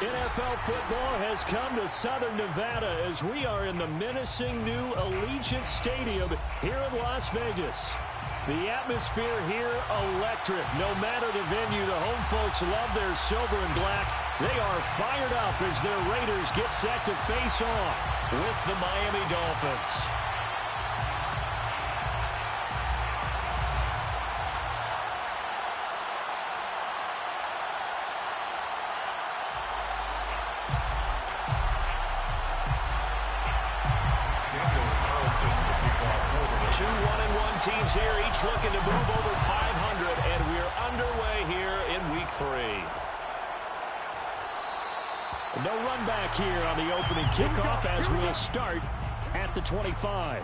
NFL football has come to Southern Nevada as we are in the menacing new Allegiant Stadium here in Las Vegas. The atmosphere here, electric. No matter the venue, the home folks love their silver and black. They are fired up as their Raiders get set to face off with the Miami Dolphins. Two 1-1 teams here, each looking to move over 500, and we're underway here in Week 3. No run back here on the opening kickoff as we'll start at the 25.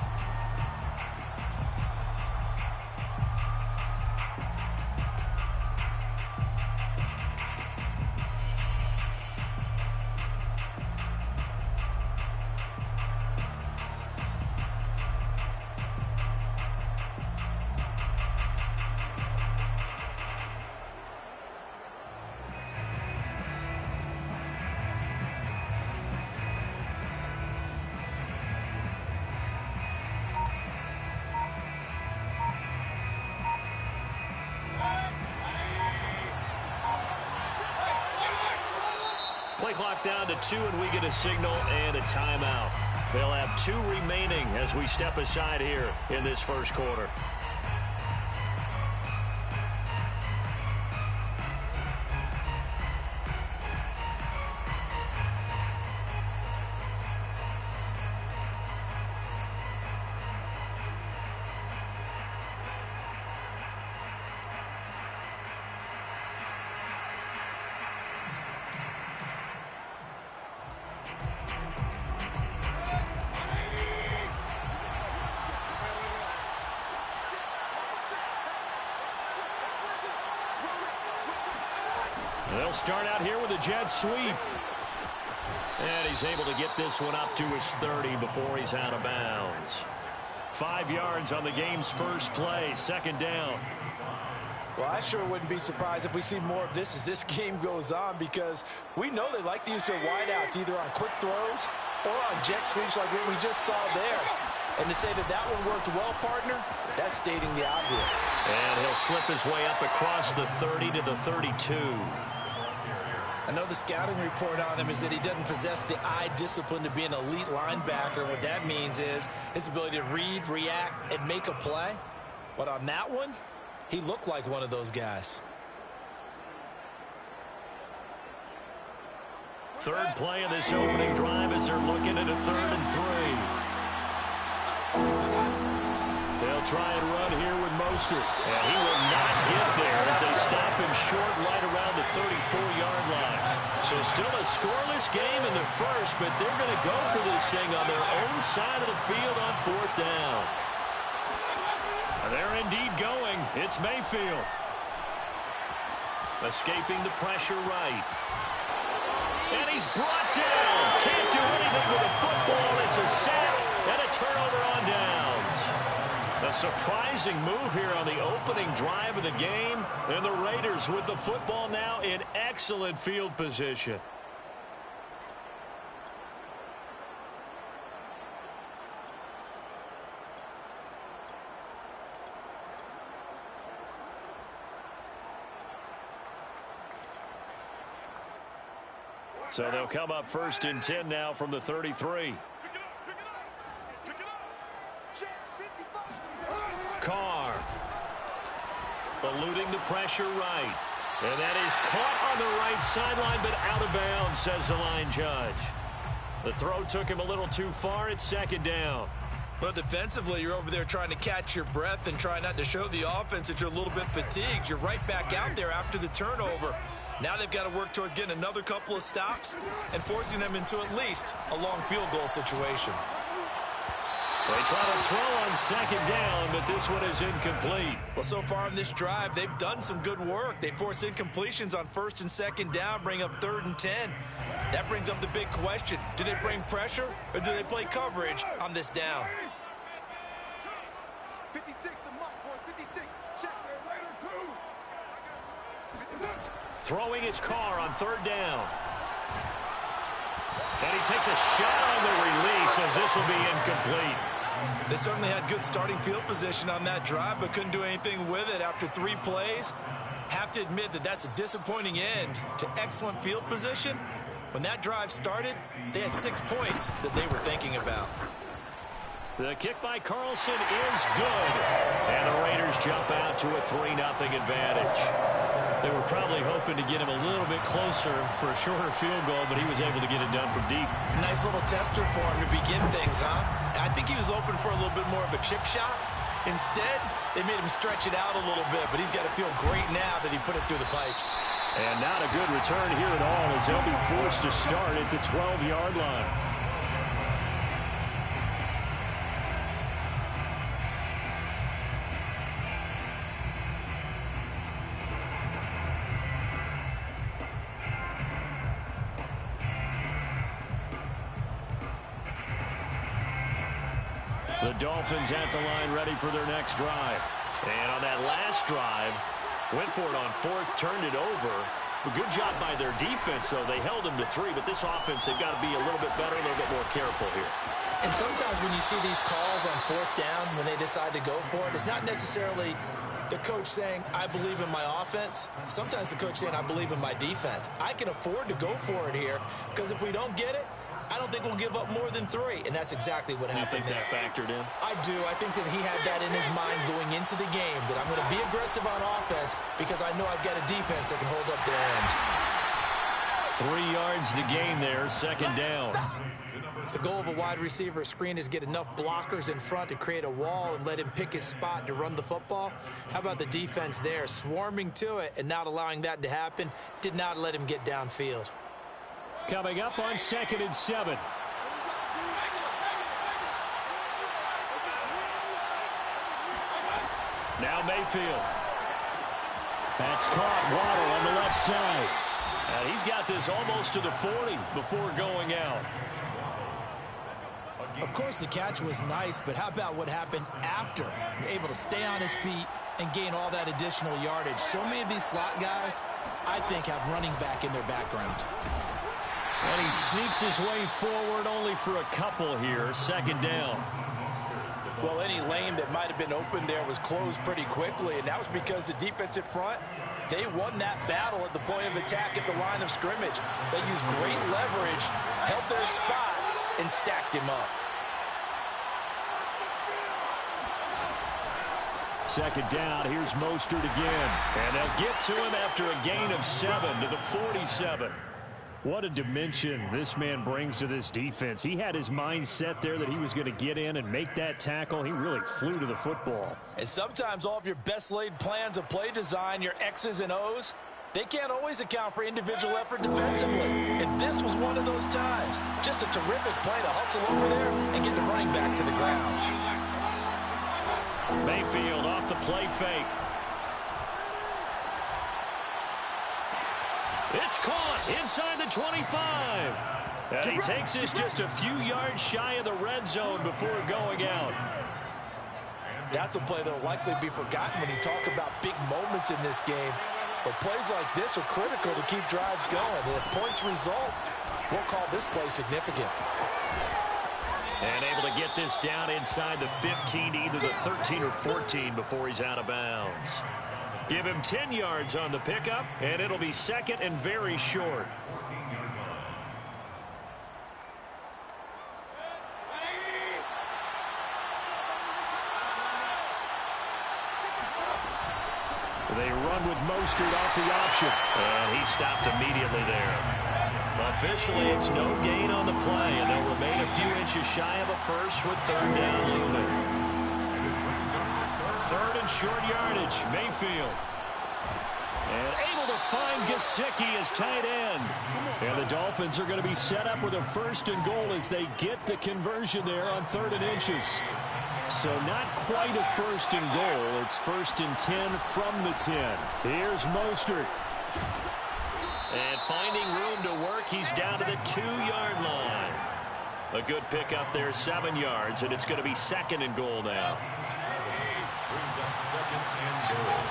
Play clock down to 2, and we get a signal and a timeout. They'll have 2 remaining as we step aside here in this first quarter. They'll start out here with a jet sweep. And he's able to get this one up to his 30 before he's out of bounds. 5 yards on the game's first play, second down. Well, I sure wouldn't be surprised if we see more of this as this game goes on, because we know they like to use their wideouts either on quick throws or on jet sweeps like what we just saw there. And to say that that one worked well, partner, that's stating the obvious. And he'll slip his way up across the 30 to the 32. I know the scouting report on him is that he doesn't possess the eye discipline to be an elite linebacker. What that means is his ability to read, react, and make a play. But on that one, he looked like one of those guys. Third play of this opening drive as they're looking at a 3rd and 3. They'll try and run here with Mostert. And he will not get there as they stop him short right around the 34-yard line. So still a scoreless game in the first, but they're going to go for this thing on their own side of the field on 4th down. They're indeed going. It's Mayfield. Escaping the pressure right. And he's brought down. Can't do anything with a football. It's a sack and a turnover on downs. A surprising move here on the opening drive of the game. And the Raiders with the football now in excellent field position. So they'll come up 1st and 10 now from the 33. Carr eluding the pressure right. And that is caught on the right sideline, but out of bounds, says the line judge. The throw took him a little too far. It's 2nd down. Well, defensively, you're over there trying to catch your breath and try not to show the offense that you're a little bit fatigued. You're right back out there after the turnover. Now they've got to work towards getting another couple of stops and forcing them into at least a long field goal situation. They try to throw on 2nd down, but this one is incomplete. Well, so far in this drive, they've done some good work. They force incompletions on 1st and 2nd down, bring up 3rd and 10. That brings up the big question. Do they bring pressure or do they play coverage on this down? 56, the mark, boys. 56. Check there, Raider 2. Throwing his car on 3rd down. And he takes a shot on the release as this will be incomplete. They certainly had good starting field position on that drive, but couldn't do anything with it after 3 plays. Have to admit that that's a disappointing end to excellent field position. When that drive started, they had 6 points that they were thinking about. The kick by Carlson is good. And the Raiders jump out to a 3-0 advantage. They were probably hoping to get him a little bit closer for a shorter field goal, but he was able to get it done from deep. Nice little tester for him to begin things, huh? I think he was open for a little bit more of a chip shot. Instead, they made him stretch it out a little bit, but he's got to feel great now that he put it through the pipes. And not a good return here at all as they'll be forced to start at the 12-yard line. The Dolphins at the line ready for their next drive. And on that last drive, went for it on 4th, turned it over. A good job by their defense, though. They held them to 3, but this offense, they've got to be a little bit better, a little bit more careful here. And sometimes when you see these calls on 4th down, when they decide to go for it, it's not necessarily the coach saying, I believe in my offense. Sometimes the coach saying, I believe in my defense. I can afford to go for it here, because if we don't get it, I don't think we'll give up more than 3, and that's exactly what happened there. You think that factored in? I do. I think that he had that in his mind going into the game, that I'm going to be aggressive on offense because I know I've got a defense that can hold up their end. 3 yards the gain there, 2nd down. The goal of a wide receiver screen is get enough blockers in front to create a wall and let him pick his spot to run the football. How about the defense there, swarming to it and not allowing that to happen? Did not let him get downfield. Coming up on 2nd and 7. Now Mayfield. That's caught. Waddle on the left side. And he's got this almost to the 40 before going out. Of course, the catch was nice, but how about what happened after? Able to stay on his feet and gain all that additional yardage. So many of these slot guys, I think, have running back in their background. And he sneaks his way forward only for a couple here. 2nd down. Well, any lane that might have been open there was closed pretty quickly, and that was because the defensive front, they won that battle at the point of attack at the line of scrimmage. They used great leverage, held their spot, and stacked him up. 2nd down. Here's Mostert again. And they'll get to him after a gain of 7 to the 47. What a dimension this man brings to this defense. He had his mind set there that he was going to get in and make that tackle. He really flew to the football. And sometimes all of your best laid plans of play design, your X's and O's, they can't always account for individual effort defensively. And this was one of those times. Just a terrific play to hustle over there and get the running back to the ground. Mayfield off the play fake. It's caught inside the 25. And he takes this just a few yards shy of the red zone before going out. That's a play that will likely be forgotten when you talk about big moments in this game. But plays like this are critical to keep drives going. And if points result, we'll call this play significant. And able to get this down inside the 15 to either the 13 or 14 before he's out of bounds. Give him 10 yards on the pickup, and it'll be 2nd and very short. They run with Mostert off the option. And he stopped immediately there. Officially, it's no gain on the play, and they'll remain a few inches shy of a first with 3rd down looming. 3rd and short yardage, Mayfield. And able to find Gesicki as tight end. And the Dolphins are going to be set up with a 1st and goal as they get the conversion there on 3rd and inches. So not quite a 1st and goal. It's 1st and 10 from the 10. Here's Mostert. And finding room to work, he's down to the 2-yard line. A good pickup there, 7 yards, and it's going to be 2nd and goal now. Brings up 2nd and goal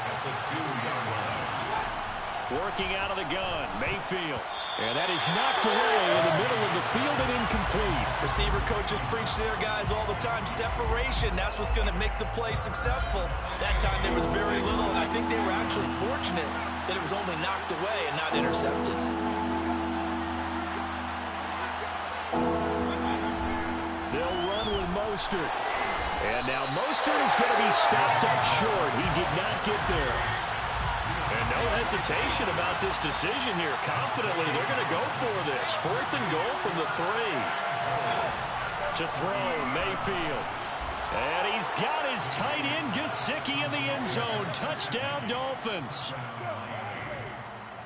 at the 2-yard line. Working out of the gun, Mayfield. And that is knocked away in the middle of the field and incomplete. Receiver coaches preach to their guys all the time. Separation, that's what's going to make the play successful. That time there was very little, and I think they were actually fortunate that it was only knocked away and not intercepted. They'll run with Mostert. And now Mostert is going to be stopped up short. He did not get there. And no hesitation about this decision here. Confidently, they're going to go for this. 4th and goal from the 3. To throw, Mayfield. And he's got his tight end, Gesicki, in the end zone. Touchdown, Dolphins.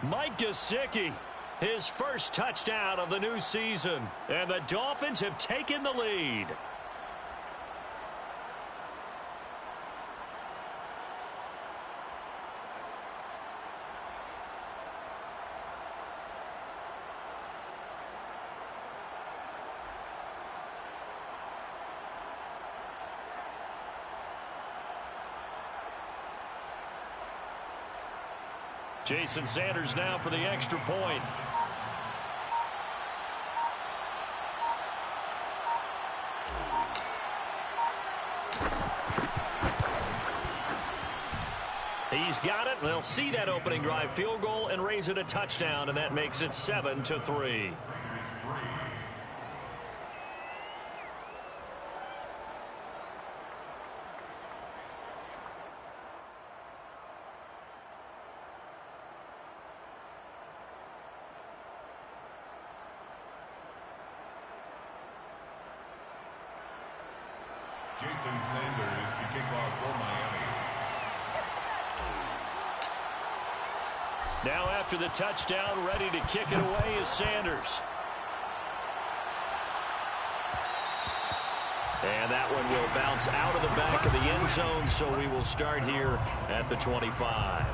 Mike Gesicki, his first touchdown of the new season. And the Dolphins have taken the lead. Jason Sanders now for the extra point. He's got it. They'll see that opening drive field goal and raise it a touchdown, and that makes it 7-3. Jason Sanders to kick off for Miami. Now after the touchdown, ready to kick it away is Sanders. And that one will bounce out of the back of the end zone, so we will start here at the 25.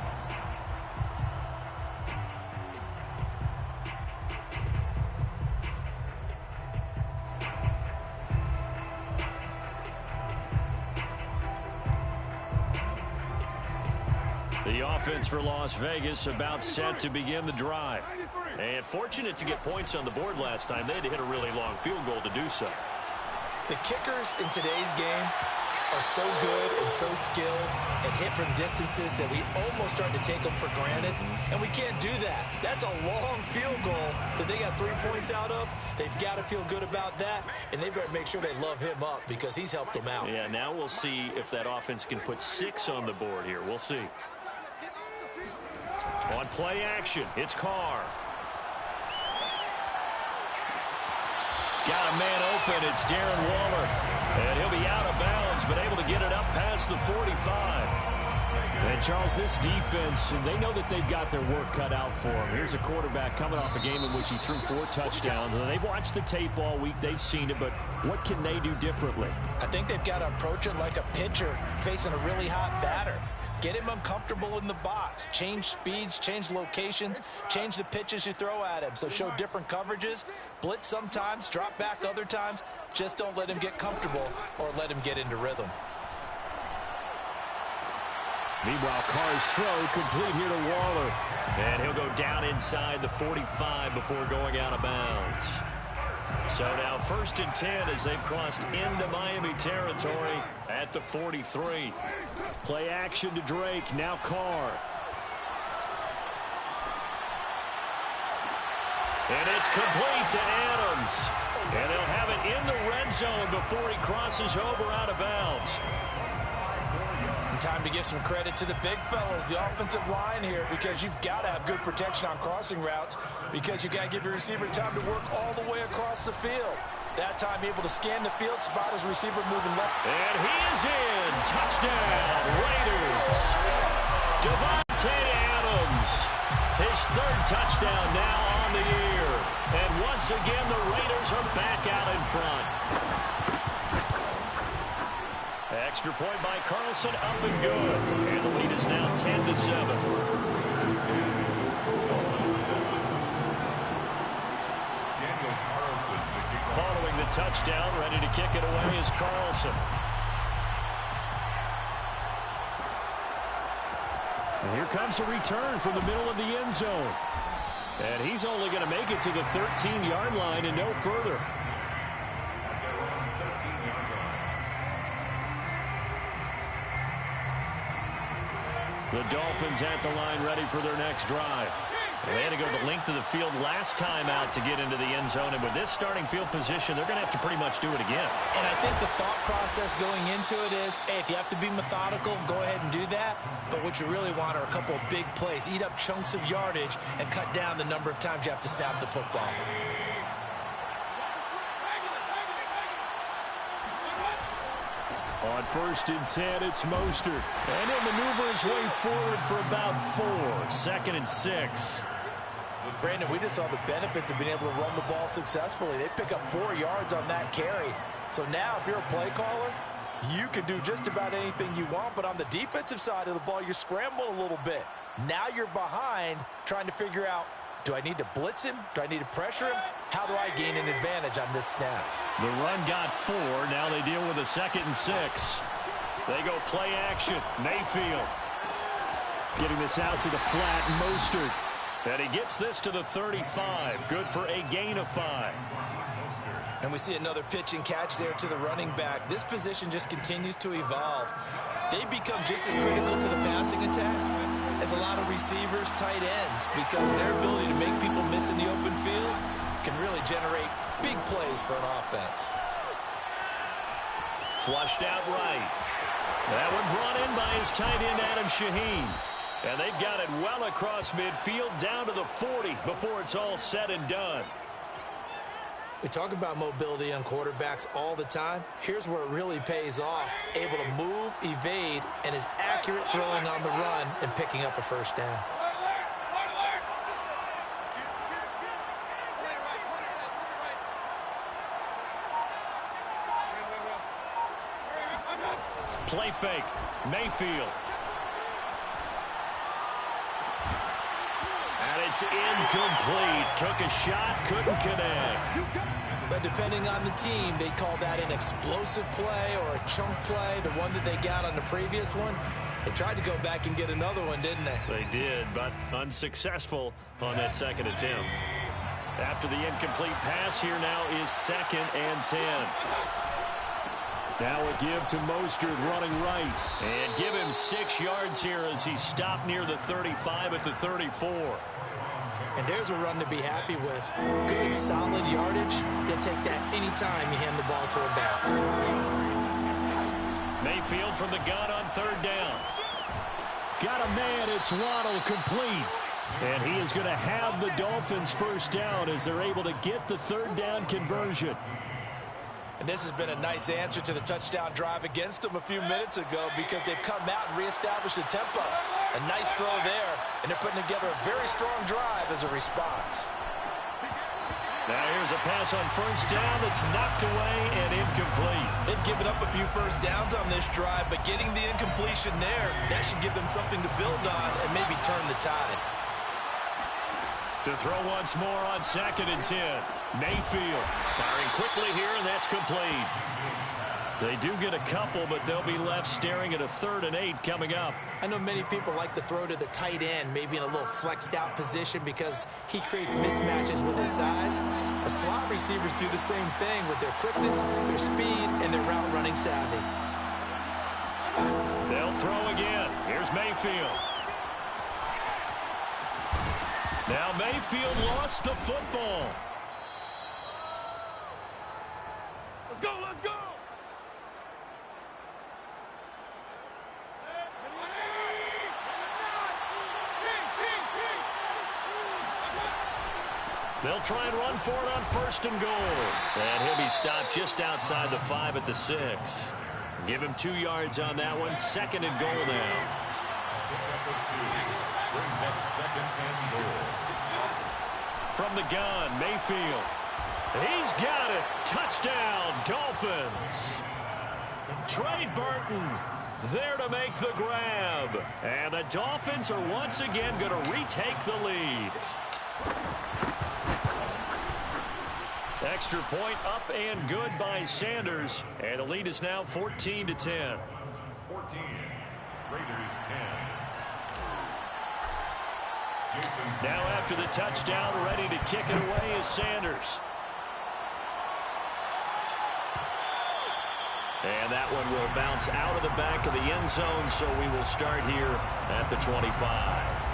The offense for Las Vegas about set to begin the drive. And fortunate to get points on the board last time. They had to hit a really long field goal to do so. The kickers in today's game are so good and so skilled and hit from distances that we almost start to take them for granted, and we can't do that. That's a long field goal that they got 3 points out of. They've got to feel good about that, and they've got to make sure they love him up because he's helped them out. Yeah, now we'll see if that offense can put 6 on the board here. We'll see. On play action, it's Carr. Got a man open. It's Darren Waller. And he'll be out of bounds, but able to get it up past the 45. And, Charles, this defense, they know that they've got their work cut out for them. Here's a quarterback coming off a game in which he threw 4 touchdowns. And they've watched the tape all week. They've seen it, but what can they do differently? I think they've got to approach it like a pitcher facing a really hot batter. Get him uncomfortable in the box. Change speeds, change locations, change the pitches you throw at him. So show different coverages, blitz sometimes, drop back other times. Just don't let him get comfortable or let him get into rhythm. Meanwhile, Carr's throw complete here to Waller. And he'll go down inside the 45 before going out of bounds. So now 1st and 10 as they've crossed into Miami territory at the 43. Play action to Drake. Now Carr. And it's complete to Adams. And they'll have it in the red zone before he crosses over out of bounds. Time to give some credit to the big fellas, the offensive line here, because you've got to have good protection on crossing routes because you got to give your receiver time to work all the way across the field. That time able to scan the field, spot his receiver moving left. And he is in. Touchdown, Raiders. Davante Adams. His 3rd touchdown now on the year. And once again, the Raiders are back out in front. Extra point by Carlson, up and good. And the lead is now 10-7. Following the touchdown, ready to kick it away is Carlson. And here comes a return from the middle of the end zone. And he's only going to make it to the 13-yard line and no further. The Dolphins at the line ready for their next drive. Well, they had to go the length of the field last time out to get into the end zone. And with this starting field position, they're going to have to pretty much do it again. And I think the thought process going into it is, hey, if you have to be methodical, go ahead and do that. But what you really want are a couple of big plays. Eat up chunks of yardage and cut down the number of times you have to snap the football. On 1st and 10, it's Mostert. And he'll maneuver his way forward for about 4. 2nd and 6. Brandon, we just saw the benefits of being able to run the ball successfully. They pick up 4 yards on that carry. So now if you're a play caller, you can do just about anything you want. But on the defensive side of the ball, you're scrambling a little bit. Now you're behind trying to figure out, do I need to blitz him? Do I need to pressure him? How do I gain an advantage on this snap? The run got 4. Now they deal with a 2nd and 6. They go play action. Mayfield getting this out to the flat. Mostert. And he gets this to the 35. Good for a gain of 5. And we see another pitch and catch there to the running back. This position just continues to evolve. They become just as critical to the passing attack as a lot of receivers, tight ends, because their ability to make people miss in the open field can really generate big plays for an offense. Flushed out right. That one brought in by his tight end, Adam Shaheen. And they've got it well across midfield down to the 40 before it's all said and done. We talk about mobility on quarterbacks all the time. Here's where it really pays off. Able to move, evade, and is accurate throwing on the run and picking up a first down. Play fake. Mayfield. And it's incomplete. Took a shot, couldn't connect. But depending on the team, they call that an explosive play or a chunk play. The one that they got on the previous one, they tried to go back and get another one, didn't they? They did, but unsuccessful on that 2nd attempt. After the incomplete pass, here now is 2nd and 10. Now a give to Mostert running right. And give him 6 yards here as he stopped near the 35 at the 34. And there's a run to be happy with. Good, solid yardage. You'll take that anytime you hand the ball to a back. Mayfield from the gun on 3rd down. Got a man. It's Waddle, complete. And he is going to have the Dolphins first down as they're able to get the 3rd down conversion. And this has been a nice answer to the touchdown drive against them a few minutes ago because they've come out and reestablished the tempo. A nice throw there, and they're putting together a very strong drive as a response. Now here's a pass on 1st down that's knocked away and incomplete. They've given up a few first downs on this drive, but getting the incompletion there, that should give them something to build on and maybe turn the tide. To throw once more on 2nd and 10. Mayfield firing quickly here, and that's complete. They do get a couple, but they'll be left staring at a 3rd and 8 coming up. I know many people like to throw to the tight end, maybe in a little flexed out position because he creates mismatches with his size. The slot receivers do the same thing with their quickness, their speed, and their route running savvy. They'll throw again. Here's Mayfield. Now Mayfield lost the football. Let's go, let's go! They'll try and run for it on 1st and goal. And he'll be stopped just outside the 5 at the 6. Give him 2 yards on that one. 2nd and goal now. Brings up 2nd and goal. From the gun, Mayfield. He's got it. Touchdown, Dolphins. Trey Burton there to make the grab. And the Dolphins are once again going to retake the lead. Extra point up and good by Sanders. And the lead is now 14-10. 14. Raiders 10. Now after the touchdown, ready to kick it away is Sanders. And that one will bounce out of the back of the end zone, so we will start here at the 25.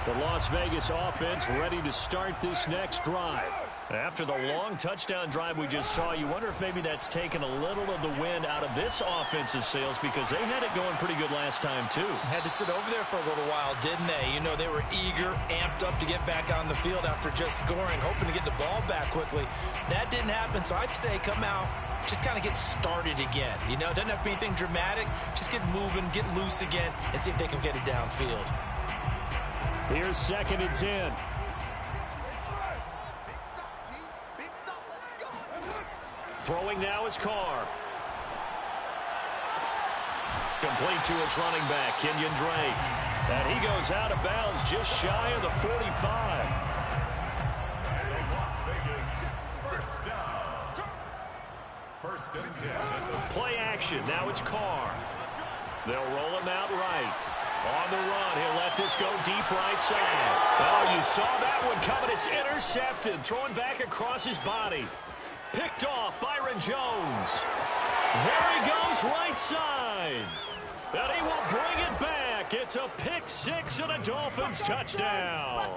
The Las Vegas offense ready to start this next drive. After the long touchdown drive we just saw, you wonder if maybe that's taken a little of the wind out of this offense's sails, because they had it going pretty good last time too. Had to sit over there for a little while, didn't they? You know, they were eager, amped up to get back on the field after just scoring, hoping to get the ball back quickly. That didn't happen, so I'd say come out, just kind of get started again. You know, it doesn't have to be anything dramatic. Just get moving, get loose again, and see if they can get it downfield. Here's 2nd and 10. Throwing now is Carr. Complete to his running back, Kenyon Drake. And he goes out of bounds just shy of the 45. Las Vegas, first down. 1st and 10. Play action. Now it's Carr. They'll roll him out right. On the run, he'll let this go deep right side. Oh, you saw that one coming. It's intercepted. Thrown back across his body. Picked off Byron Jones. There he goes right side. And he will bring it back. It's a pick six and a Dolphins touchdown.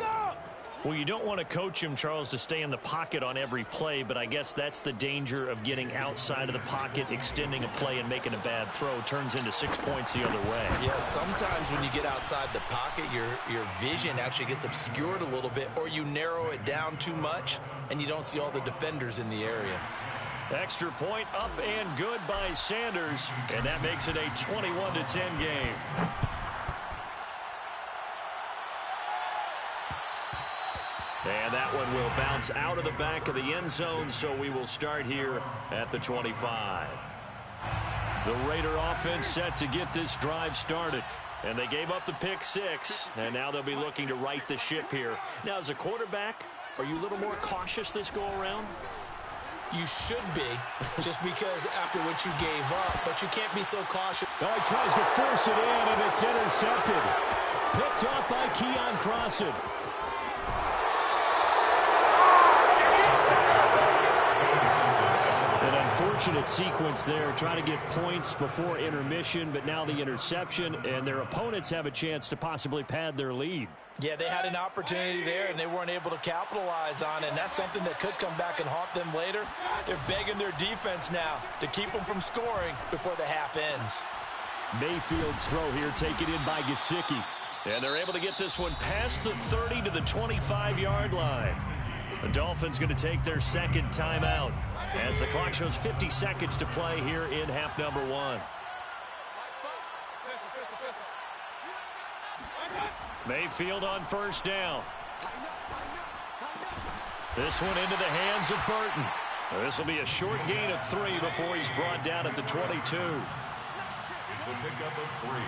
Well, you don't want to coach him, Charles, to stay in the pocket on every play, but I guess that's the danger of getting outside of the pocket, extending a play, and making a bad throw. Turns into 6 points the other way. Yeah, sometimes when you get outside the pocket, your vision actually gets obscured a little bit, or you narrow it down too much, and you don't see all the defenders in the area. Extra point up and good by Sanders, and that makes it a 21-10 game. And that one will bounce out of the back of the end zone, so we will start here at the 25. The Raider offense set to get this drive started. And they gave up the pick six, and now they'll be looking to right the ship here. Now, as a quarterback, are you a little more cautious this go-around? You should be, just because after what you gave up, but you can't be so cautious. Oh, he tries to force it in, and it's intercepted. Picked off by Keon Crossan. Unfortunate sequence there, trying to get points before intermission, but now the interception, and their opponents have a chance to possibly pad their lead. Yeah, they had an opportunity there, and they weren't able to capitalize on it, and that's something that could come back and haunt them later. They're begging their defense now to keep them from scoring before the half ends. Mayfield's throw here taken in by Gesicki, and they're able to get this one past the 30 to the 25-yard line. The Dolphins going to take their second timeout as the clock shows 50 seconds to play here in half number one. Mayfield on first down. This one into the hands of Burton. This will be a short gain of 3 before he's brought down at the 22. It's a pickup of 3.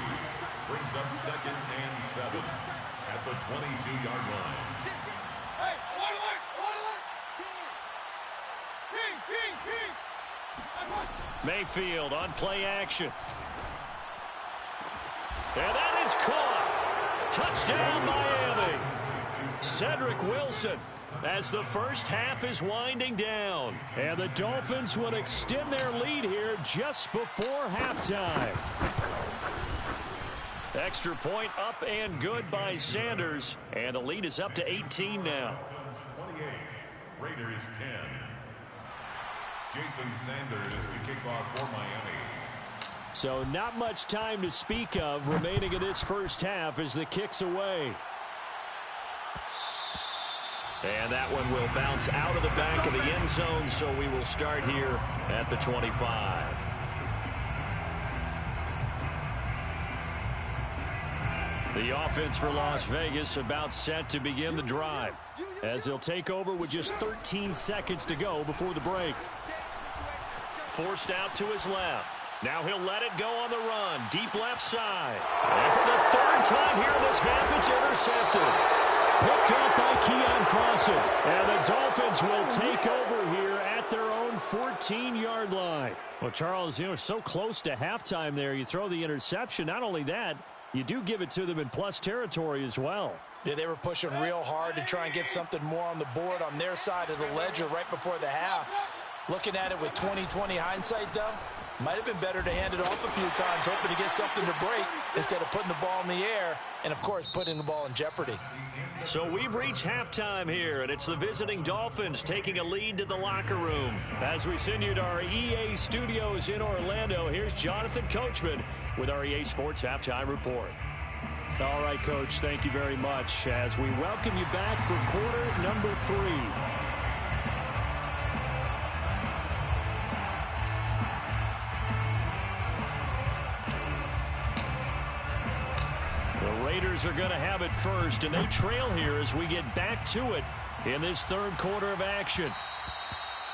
Brings up 2nd and 7 at the 22-yard line. Mayfield on play action. And that is caught. Touchdown, Miami. Cedric Wilson as the first half is winding down. And the Dolphins will extend their lead here just before halftime. Extra point up and good by Sanders. And the lead is up to 18 now. 28, Raiders 10. Jason Sanders to kick off for Miami. So not much time to speak of remaining in this first half as the kick's away. And that one will bounce out of the back of the end zone, so we will start here at the 25. The offense for Las Vegas about set to begin the drive as they'll take over with just 13 seconds to go before the break. Forced out to his left. Now he'll let it go on the run. Deep left side. And for the third time here in this half, it's intercepted. Picked up by Keon Crossan. And the Dolphins will take over here at their own own 14-yard line. Well, Charles, so close to halftime there. You throw the interception. Not only that, you do give it to them in plus territory as well. Yeah, they were pushing real hard to try and get something more on the board on their side of the ledger right before the half. Looking at it with 20/20 hindsight, though, might have been better to hand it off a few times, hoping to get something to break instead of putting the ball in the air and, of course, putting the ball in jeopardy. So we've reached halftime here, and it's the visiting Dolphins taking a lead to the locker room. As we send you to our EA studios in Orlando, here's Jonathan Coachman with our EA Sports Halftime Report. All right, Coach, thank you very much as we welcome you back for quarter number 3. The Raiders are going to have it first, and they trail here as we get back to it in this third quarter of action.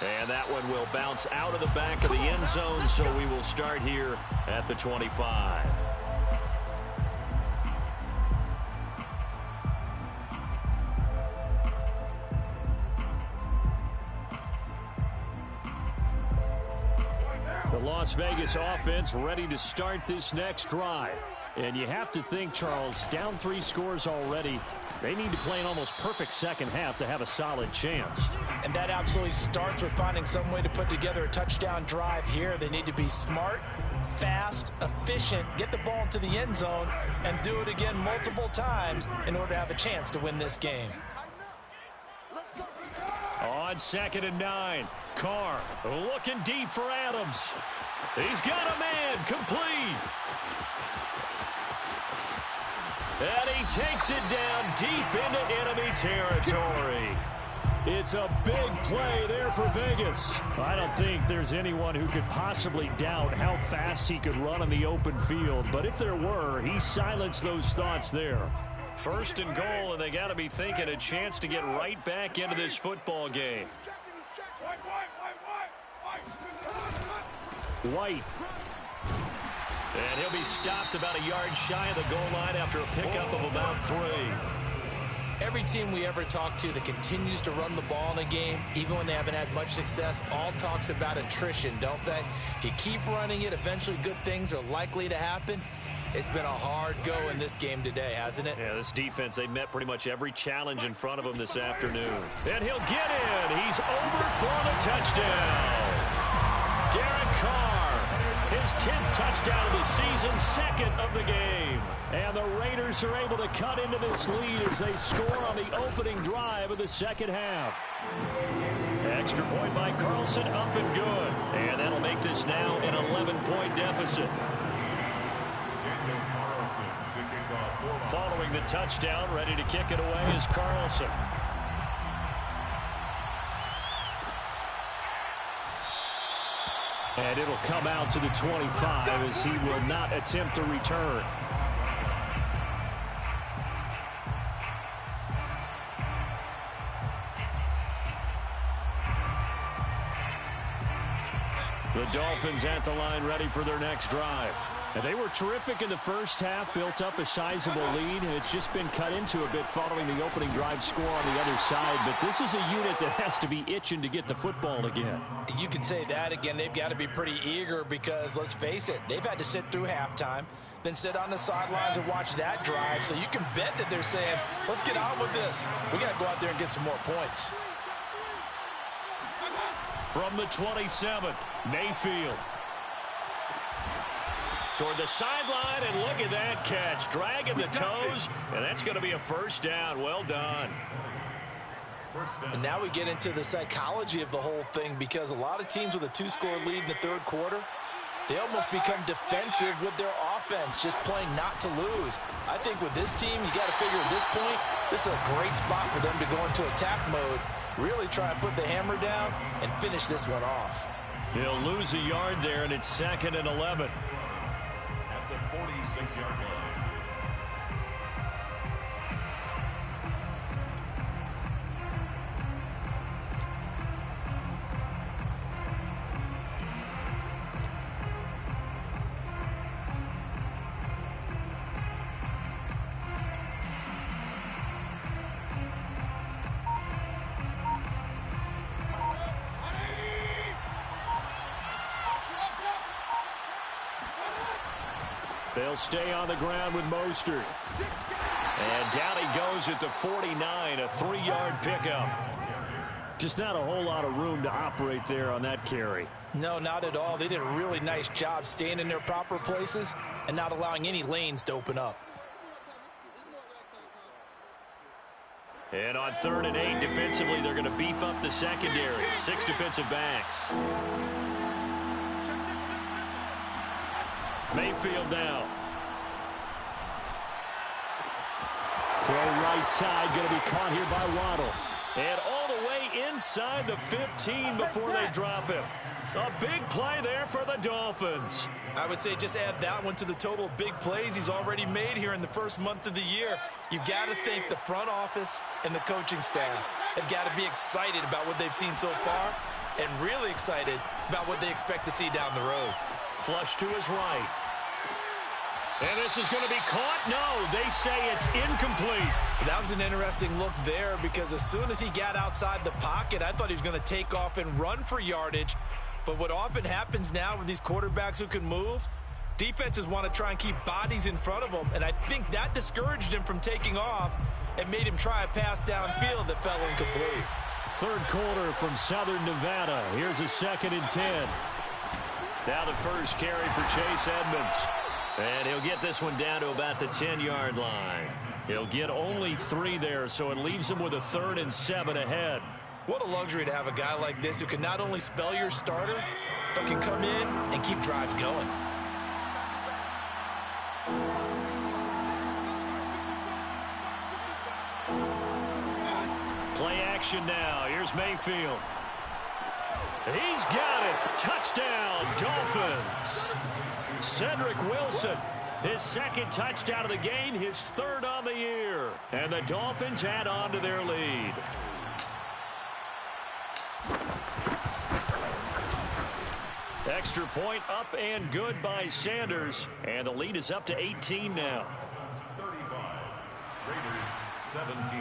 And that one will bounce out of the back of the end zone, so we will start here at the 25. The Las Vegas offense ready to start this next drive. And you have to think, Charles, down 3 scores already. They need to play an almost perfect second half to have a solid chance. And that absolutely starts with finding some way to put together a touchdown drive here. They need to be smart, fast, efficient, get the ball into the end zone, and do it again multiple times in order to have a chance to win this game. On 2nd and 9, Carr looking deep for Adams. He's got a man, complete. And he takes it down deep into enemy territory. It's a big play there for Vegas. I don't think there's anyone who could possibly doubt how fast he could run on the open field. But if there were, he silenced those thoughts there. 1st and goal, and they got to be thinking a chance to get right back into this football game. White. And he'll be stopped about a yard shy of the goal line after a pickup of about 3. Every team we ever talk to that continues to run the ball in a game, even when they haven't had much success, all talks about attrition, don't they? If you keep running it, eventually good things are likely to happen. It's been a hard go in this game today, hasn't it? Yeah, this defense, they met pretty much every challenge in front of them this afternoon. And he'll get in. He's over for the touchdown. Derek Carr, his 10th touchdown of the season, 2nd of the game. And the Raiders are able to cut into this lead as they score on the opening drive of the second half. Extra point by Carlson, up and good. And that'll make this now an 11-point deficit. Following the touchdown, ready to kick it away is Carlson. And it'll come out to the 25 as he will not attempt to return. The Dolphins at the line ready for their next drive. And they were terrific in the first half, built up a sizable lead, and it's just been cut into a bit following the opening drive score on the other side. But this is a unit that has to be itching to get the football again. You can say that again. They've got to be pretty eager because, let's face it, they've had to sit through halftime, then sit on the sidelines and watch that drive. So you can bet that they're saying, let's get on with this. We got to go out there and get some more points. From the 27, Mayfield. Toward the sideline, and look at that catch. Dragging the toes, and that's going to be a first down. Well done. And now we get into the psychology of the whole thing because a lot of teams with a 2-score lead in the third quarter, they almost become defensive with their offense, just playing not to lose. I think with this team, you got to figure at this point, this is a great spot for them to go into attack mode, really try and put the hammer down and finish this one off. He'll lose a yard there, and it's 2nd and 11. 46-yard line. They'll stay on the ground with Mostert. And down he goes at the 49, a 3-yard pickup. Just not a whole lot of room to operate there on that carry. No, not at all. They did a really nice job staying in their proper places and not allowing any lanes to open up. And on 3rd and 8, defensively, they're going to beef up the secondary. 6 defensive backs. Mayfield now. Throw right side, going to be caught here by Waddle. And all the way inside the 15 before they drop him. A big play there for the Dolphins. I would say just add that one to the total of big plays he's already made here in the first month of the year. You've got to think the front office and the coaching staff have got to be excited about what they've seen so far and really excited about what they expect to see down the road. Flush to his right. And this is going to be caught? No, they say it's incomplete. That was an interesting look there because as soon as he got outside the pocket, I thought he was going to take off and run for yardage. But what often happens now with these quarterbacks who can move, defenses want to try and keep bodies in front of them, and I think that discouraged him from taking off and made him try a pass downfield that fell incomplete. 3rd quarter from Southern Nevada. Here's a 2nd and 10. Now the first carry for Chase Edmonds. And he'll get this one down to about the 10-yard line. He'll get only 3 there, so it leaves him with a 3rd and 7 ahead. What a luxury to have a guy like this who can not only spell your starter, but can come in and keep drives going. Play action now. Here's Mayfield. He's got it. Touchdown, Dolphins. Cedric Wilson, his 2nd touchdown of the game, his 3rd on the year. And the Dolphins add on to their lead. Extra point up and good by Sanders. And the lead is up to 18 now. 35. Raiders 17.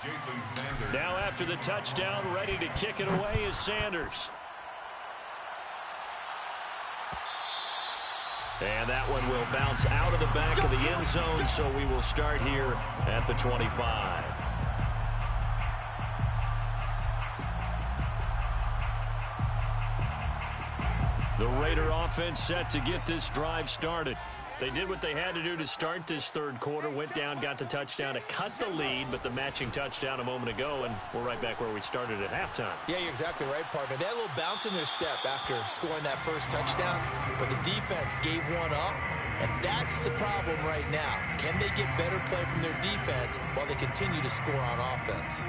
Jason Sanders. Now after the touchdown, ready to kick it away is Sanders. And that one will bounce out of the back of the end zone, so we will start here at the 25. The Raider offense set to get this drive started. They did what they had to do to start this 3rd quarter, went down, got the touchdown to cut the lead, but the matching touchdown a moment ago, and we're right back where we started at halftime. Yeah, you're exactly right, partner. They had a little bounce in their step after scoring that first touchdown, but the defense gave one up, and that's the problem right now. Can they get better play from their defense while they continue to score on offense?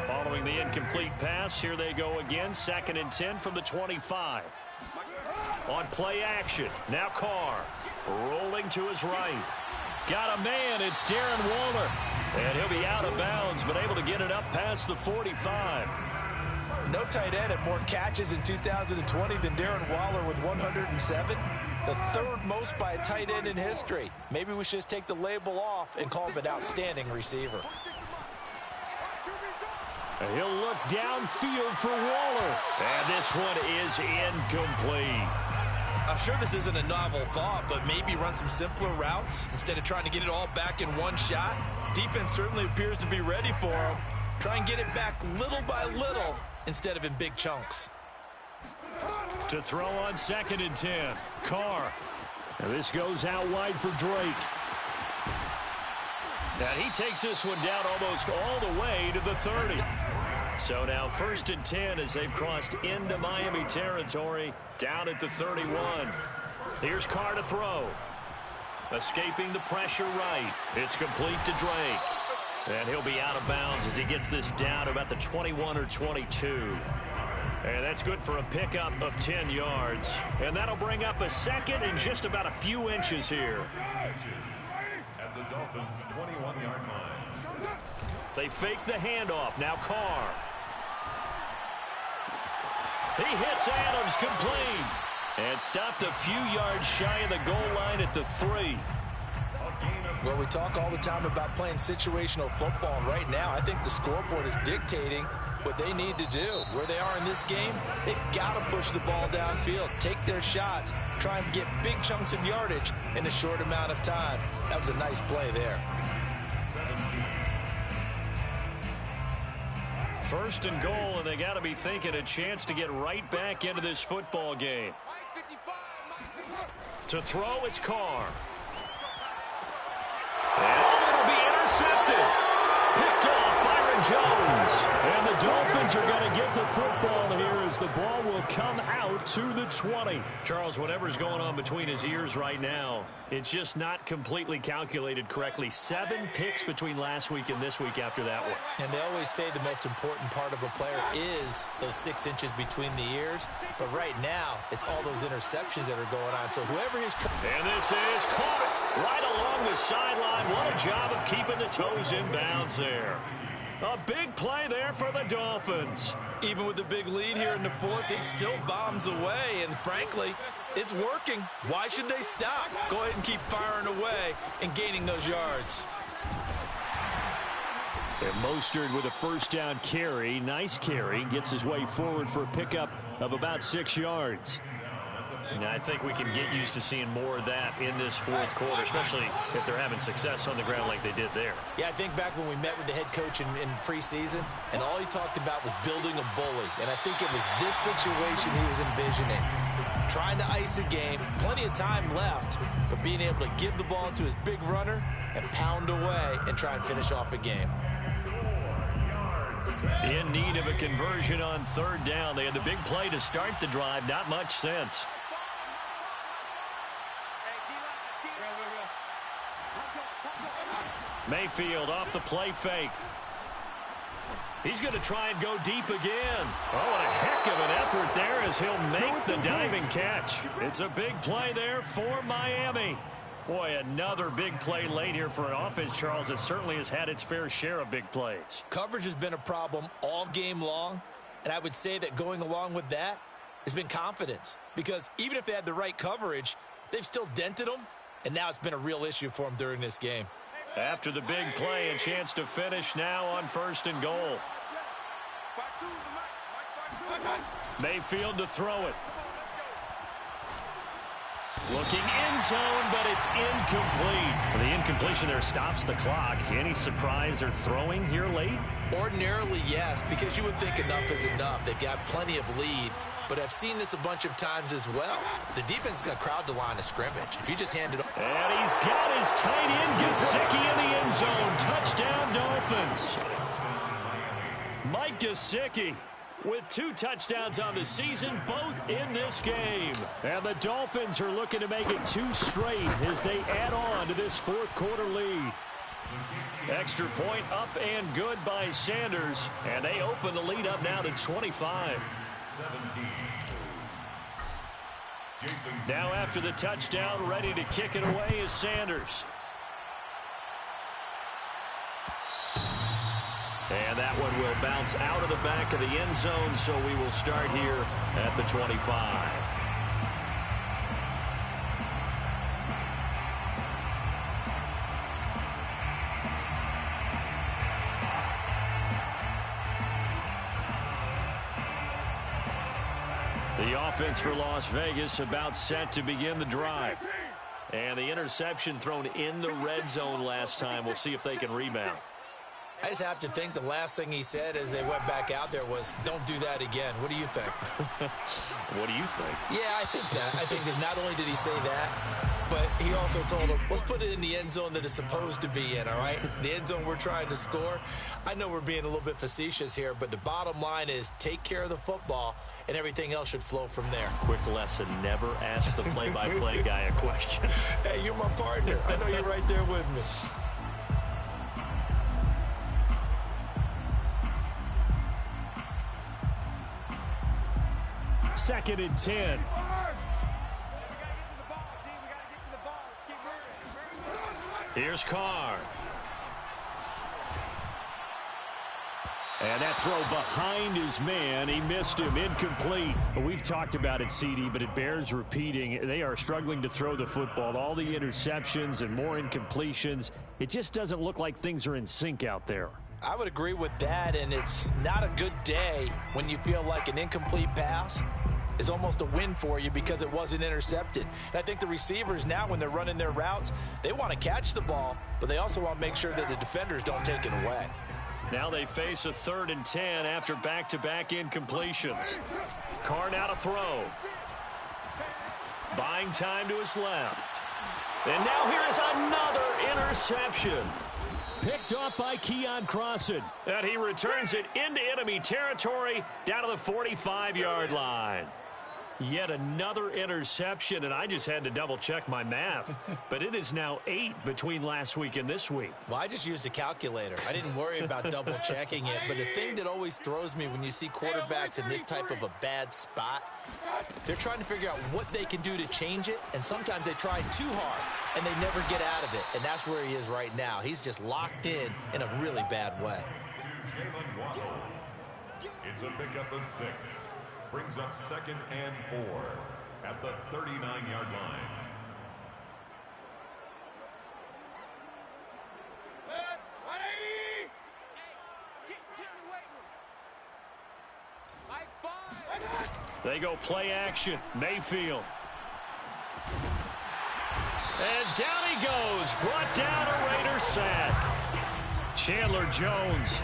Following the incomplete pass, here they go again, 2nd and 10 from the 25. On play action, now Carr, rolling to his right. Got a man, it's Darren Waller. And he'll be out of bounds, but able to get it up past the 45. No tight end had more catches in 2020 than Darren Waller with 107. The 3rd most by a tight end in history. Maybe we should just take the label off and call him an outstanding receiver. And he'll look downfield for Waller. And this one is incomplete. I'm sure this isn't a novel thought, but maybe run some simpler routes instead of trying to get it all back in one shot. Defense certainly appears to be ready for him. Try and get it back little by little instead of in big chunks. To throw on 2nd and 10. Carr. And this goes out wide for Drake. And he takes this one down almost all the way to the 30. So now 1st and 10 as they've crossed into Miami territory, down at the 31. Here's Carr to throw. Escaping the pressure right. It's complete to Drake. And he'll be out of bounds as he gets this down to about the 21 or 22. And that's good for a pickup of 10 yards. And that'll bring up a 2nd and just about a few inches here. At the Dolphins' 21-yard line. They fake the handoff. Now Carr. He hits Adams complete. And stopped a few yards shy of the goal line at the 3. A gain of Well, we talk all the time about playing situational football, and right now I think the scoreboard is dictating what they need to do. Where they are in this game, they've got to push the ball downfield, take their shots, try and get big chunks of yardage in a short amount of time. That was a nice play there. 17. First and goal, and they got to be thinking a chance to get right back into this football game. To throw, it's Carr. And it'll be intercepted. Picked off Byron Jones. And the Dolphins are going to get the football here as the ball will come out to the 20. Charles, whatever's going on between his ears right now, it's just not completely calculated correctly. 7 picks between last week and this week after that one. And they always say the most important part of a player is those 6 inches between the ears. But right now, it's all those interceptions that are going on. So whoever is... And this is caught right along the sideline. What a job of keeping the toes in bounds there. A big play there for the Dolphins. Even with the big lead here in the 4th, it still bombs away. And frankly, it's working. Why should they stop? Go ahead and keep firing away and gaining those yards. And Mostert with a first down carry. Nice carry. Gets his way forward for a pickup of about 6 yards. Now, I think we can get used to seeing more of that in this 4th quarter, especially if they're having success on the ground like they did there. Yeah, I think back when we met with the head coach in preseason, and all he talked about was building a bully. And I think it was this situation he was envisioning. Trying to ice a game, plenty of time left, but being able to give the ball to his big runner and pound away and try and finish off a game. In need of a conversion on 3rd down. They had the big play to start the drive. Not much sense. Mayfield off the play fake. He's going to try and go deep again. Oh, and a heck of an effort there as he'll make the diving catch. It's a big play there for Miami. Boy, another big play late here for an offense, Charles, that certainly has had its fair share of big plays. Coverage has been a problem all game long, and I would say that going along with that has been confidence. Because even if they had the right coverage, they've still dented them, and now it's been a real issue for them during this game. After the big play, a chance to finish now on 1st and goal. Mayfield to throw it. Looking end zone, but it's incomplete. The incompletion there stops the clock. Any surprise they're throwing here late? Ordinarily, yes, because you would think enough is enough. They've got plenty of lead, but I've seen this a bunch of times as well. The defense is going to crowd the line of scrimmage. If you just hand it off. And he's got his tight end, Gesicki, in the end zone. Touchdown, Dolphins. Mike Gesicki with 2 touchdowns on the season, both in this game. And the Dolphins are looking to make it 2 straight as they add on to this 4th quarter lead. Extra point up and good by Sanders. And they open the lead up now to 25. 17. Now after the touchdown, ready to kick it away is Sanders. And that one will bounce out of the back of the end zone, so we will start here at the 25. The offense for Las Vegas about set to begin the drive. And the interception thrown in the red zone last time. We'll see if they can rebound. I just have to think the last thing he said as they went back out there was, don't do that again. What do you think? What do you think? Yeah, I think that. I think that not only did he say that, but he also told him, let's put it in the end zone that it's supposed to be in, all right? The end zone we're trying to score. I know we're being a little bit facetious here, but the bottom line is take care of the football, and everything else should flow from there. Quick lesson, never ask the play-by-play guy a question. Hey, you're my partner. I know you're right there with me. Second and 10. Here's Carr. And that throw behind his man, he missed him, incomplete. We've talked about it, CD, but it bears repeating. They are struggling to throw the football. All the interceptions and more incompletions. It just doesn't look like things are in sync out there. I would agree with that, and it's not a good day when you feel like an incomplete pass is almost a win for you because it wasn't intercepted. And I think the receivers now, when they're running their routes, they want to catch the ball, but they also want to make sure that the defenders don't take it away. Now they face a 3rd and 10 after back-to-back incompletions. Carr now to throw. Buying time to his left. And now here is another interception. Picked off by Keon Crossan. And he returns it into enemy territory down to the 45-yard line. Yet another interception, and I just had to double-check my math. But it is now 8 between last week and this week. Well, I just used a calculator. I didn't worry about double-checking it. But the thing that always throws me when you see quarterbacks in this type of a bad spot, they're trying to figure out what they can do to change it, and sometimes they try too hard, and they never get out of it. And that's where he is right now. He's just locked in a really bad way. To Jalen Waddle. It's a pickup of 6. Brings up 2nd and 4 at the 39-yard line. They go play action. Mayfield. And down he goes. Brought down a Raiders sack. Chandler Jones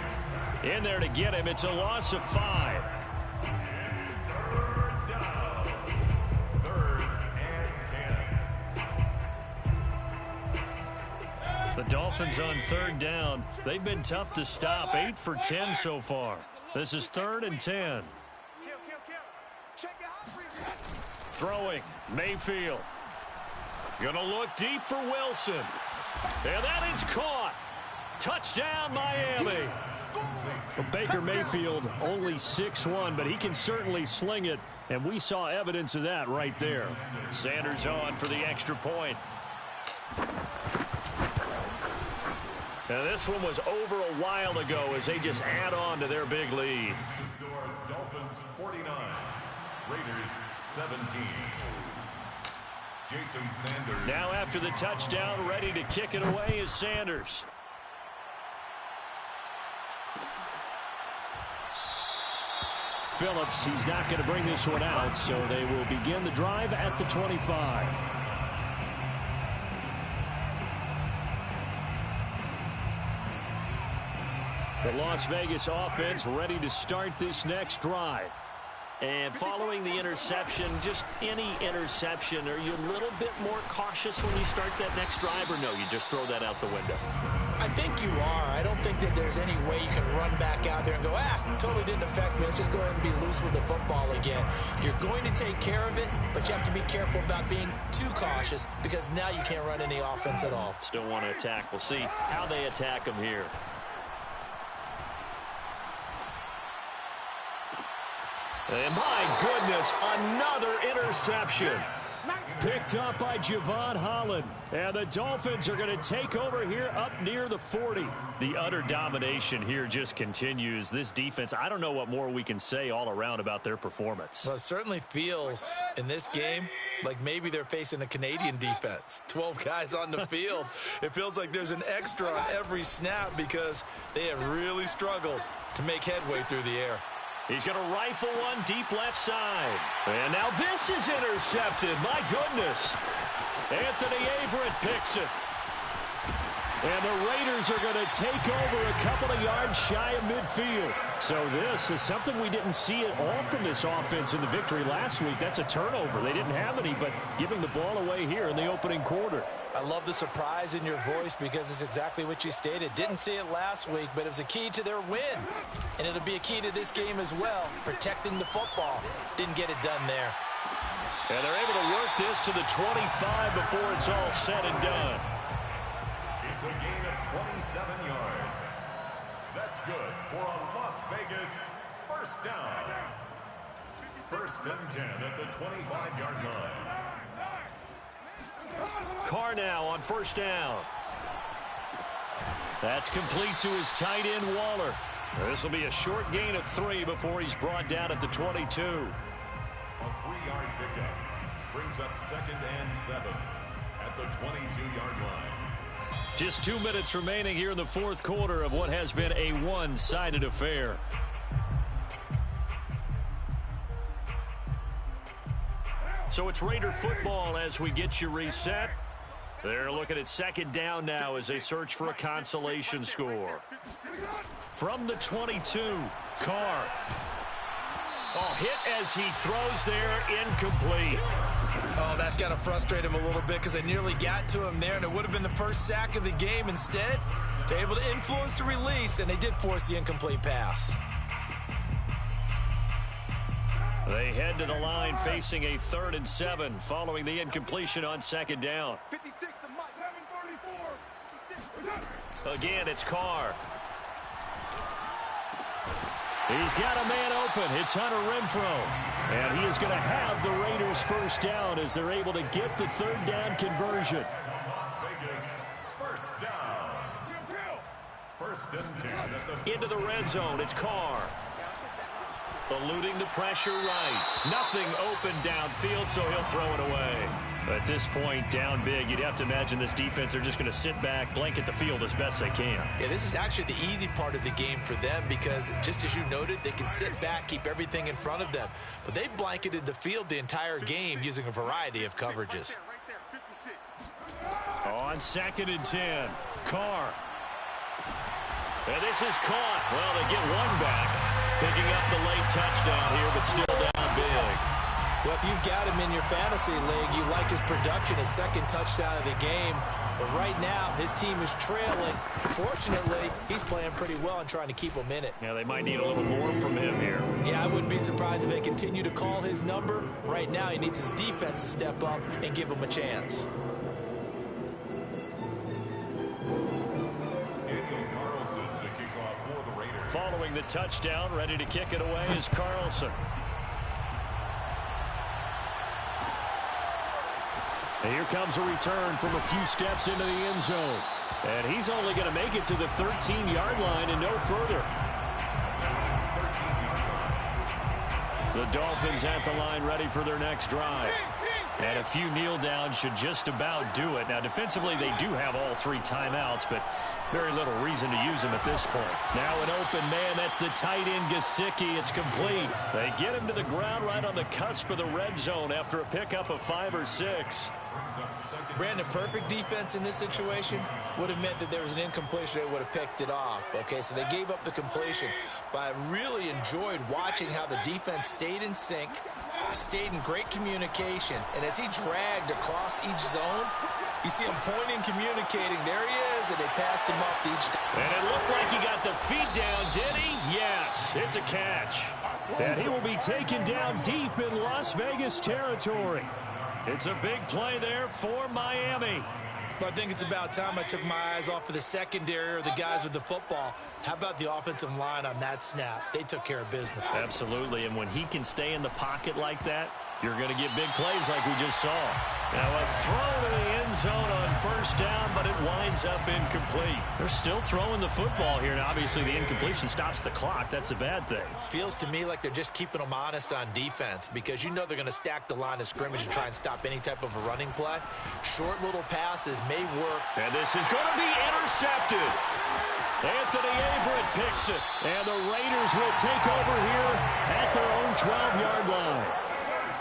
in there to get him. It's a loss of 5. The Dolphins on 3rd down. They've been tough to stop. 8 for 10 so far. This is 3rd and 10. Throwing. Mayfield. Gonna look deep for Wilson. And that is caught. Touchdown, Miami. Well, Baker Mayfield only 6'1", but he can certainly sling it. And we saw evidence of that right there. Sanders on for the extra point. Now this one was over a while ago as they just add on to their big lead. Dolphins 49, Raiders 17. Jason Sanders. Now after the touchdown, ready to kick it away is Sanders. Phillips, he's not going to bring this one out, so they will begin the drive at the 25. The Las Vegas offense ready to start this next drive. And following the interception, just any interception, are you a little bit more cautious when you start that next drive, or no, you just throw that out the window? I think you are. I don't think that there's any way you can run back out there and go, totally didn't affect me. Let's just go ahead and be loose with the football again. You're going to take care of it, but you have to be careful about being too cautious because now you can't run any offense at all. Still want to attack. We'll see how they attack them here. And my goodness, another interception. Picked up by Javon Holland. And the Dolphins are going to take over here up near the 40. The utter domination here just continues. This defense, I don't know what more we can say all around about their performance. Well, it certainly feels in this game like maybe they're facing a Canadian defense. 12 guys on the field. It feels like there's an extra on every snap because they have really struggled to make headway through the air. He's going to rifle one deep left side. And now this is intercepted. My goodness. Anthony Averett picks it. And the Raiders are going to take over a couple of yards shy of midfield. So this is something we didn't see at all from this offense in the victory last week. That's a turnover. They didn't have any, but giving the ball away here in the opening quarter. I love the surprise in your voice because it's exactly what you stated. Didn't see it last week, but it was a key to their win. And it'll be a key to this game as well, protecting the football. Didn't get it done there. And they're able to work this to the 25 before it's all said and done. It's a gain of 27 yards. That's good for a Las Vegas first down. 1st and 10 at the 25-yard line. Carr now on 1st down. That's complete to his tight end, Waller. This will be a short gain of 3 before he's brought down at the 22. A 3-yard pickup brings up 2nd and 7 at the 22-yard line. Just 2 minutes remaining here in the fourth quarter of what has been a one-sided affair. So it's Raider football as we get you reset. They're looking at 2nd down now as they search for a consolation score. From the 22, Carr. Oh, hit as he throws there, incomplete. Oh, that's got to frustrate him a little bit because they nearly got to him there, and it would have been the first sack of the game. Instead, they're able to influence the release, and they did force the incomplete pass. They head to the line facing a 3rd and 7 following the incompletion on 2nd down. Again, it's Carr. He's got a man open. It's Hunter Renfrow. And he is going to have the Raiders first down as they're able to get the 3rd down conversion. Las Vegas, first down. 1st and 10 Into the red zone. It's Carr. Eluding the pressure right. Nothing open downfield, so he'll throw it away. At this point, down big, you'd have to imagine this defense, they're just going to sit back, blanket the field as best they can. Yeah, this is actually the easy part of the game for them because, just as you noted, they can sit back, keep everything in front of them. But they've blanketed the field the entire game using a variety of coverages. On 2nd and 10, Carr. And this is caught. Well, they get one back, picking up the late touchdown here, but still down big. Well, if you've got him in your fantasy league, you like his production, his 2nd touchdown of the game. But right now, his team is trailing. Fortunately, he's playing pretty well and trying to keep them in it. Yeah, they might need a little more from him here. Yeah, I wouldn't be surprised if they continue to call his number. Right now, he needs his defense to step up and give him a chance. Following the touchdown, ready to kick it away is Carlson. And here comes a return from a few steps into the end zone. And he's only going to make it to the 13-yard line and no further. The Dolphins at the line ready for their next drive. And a few kneel downs should just about do it. Now, defensively, they do have all 3 timeouts, but very little reason to use them at this point. Now an open man. That's the tight end, Gesicki. It's complete. They get him to the ground right on the cusp of the red zone after a pickup of 5 or 6. Brandon, perfect defense in this situation would have meant that there was an incompletion. They would have picked it off. Okay, so they gave up the completion. But I really enjoyed watching how the defense stayed in sync, stayed in great communication. And as he dragged across each zone, you see him pointing, communicating. There he is, and they passed him up to each time. And it looked like he got the feet down, did he? Yes, it's a catch. And he will be taken down deep in Las Vegas territory. It's a big play there for Miami. But I think it's about time I took my eyes off of the secondary or the guys with the football. How about the offensive line on that snap? They took care of business. Absolutely, and when he can stay in the pocket like that, you're going to get big plays like we just saw. Now a throw to the end zone on 1st down, but it winds up incomplete. They're still throwing the football here, and obviously the incompletion stops the clock. That's a bad thing. Feels to me like they're just keeping them honest on defense because you know they're going to stack the line of scrimmage and try and stop any type of a running play. Short little passes may work. And this is going to be intercepted. Anthony Averett picks it, and the Raiders will take over here at their own 12-yard line.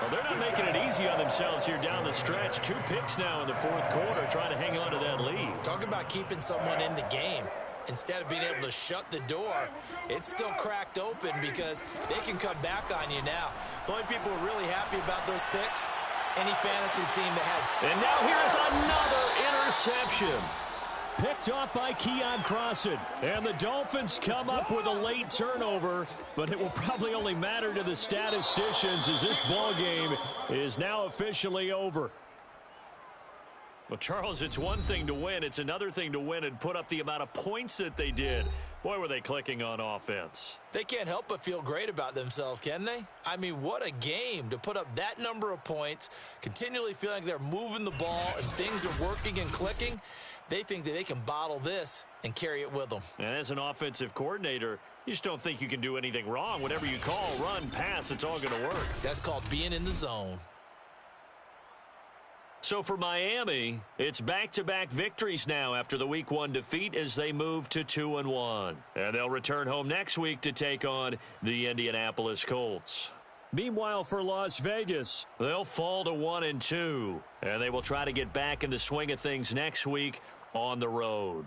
Well, they're not making it easy on themselves here down the stretch. 2 picks now in the fourth quarter, trying to hang on to that lead. Talk about keeping someone in the game. Instead of being able to shut the door, it's still cracked open because they can come back on you now. The only people who are really happy about those picks, any fantasy team that has. And now here's another interception. Picked off by Keon Crossan. And the Dolphins come up with a late turnover, but it will probably only matter to the statisticians as this ball game is now officially over. Well, Charles, it's one thing to win. It's another thing to win and put up the amount of points that they did. Boy, were they clicking on offense. They can't help but feel great about themselves, can they? I mean, what a game to put up that number of points, continually feeling like they're moving the ball and things are working and clicking. They think that they can bottle this and carry it with them. And as an offensive coordinator, you just don't think you can do anything wrong. Whatever you call, run, pass, it's all going to work. That's called being in the zone. So for Miami, it's back-to-back victories now after the Week 1 defeat as they move to 2-1. And they'll return home next week to take on the Indianapolis Colts. Meanwhile, for Las Vegas, they'll fall to 1-2. And they will try to get back in the swing of things next week on the road.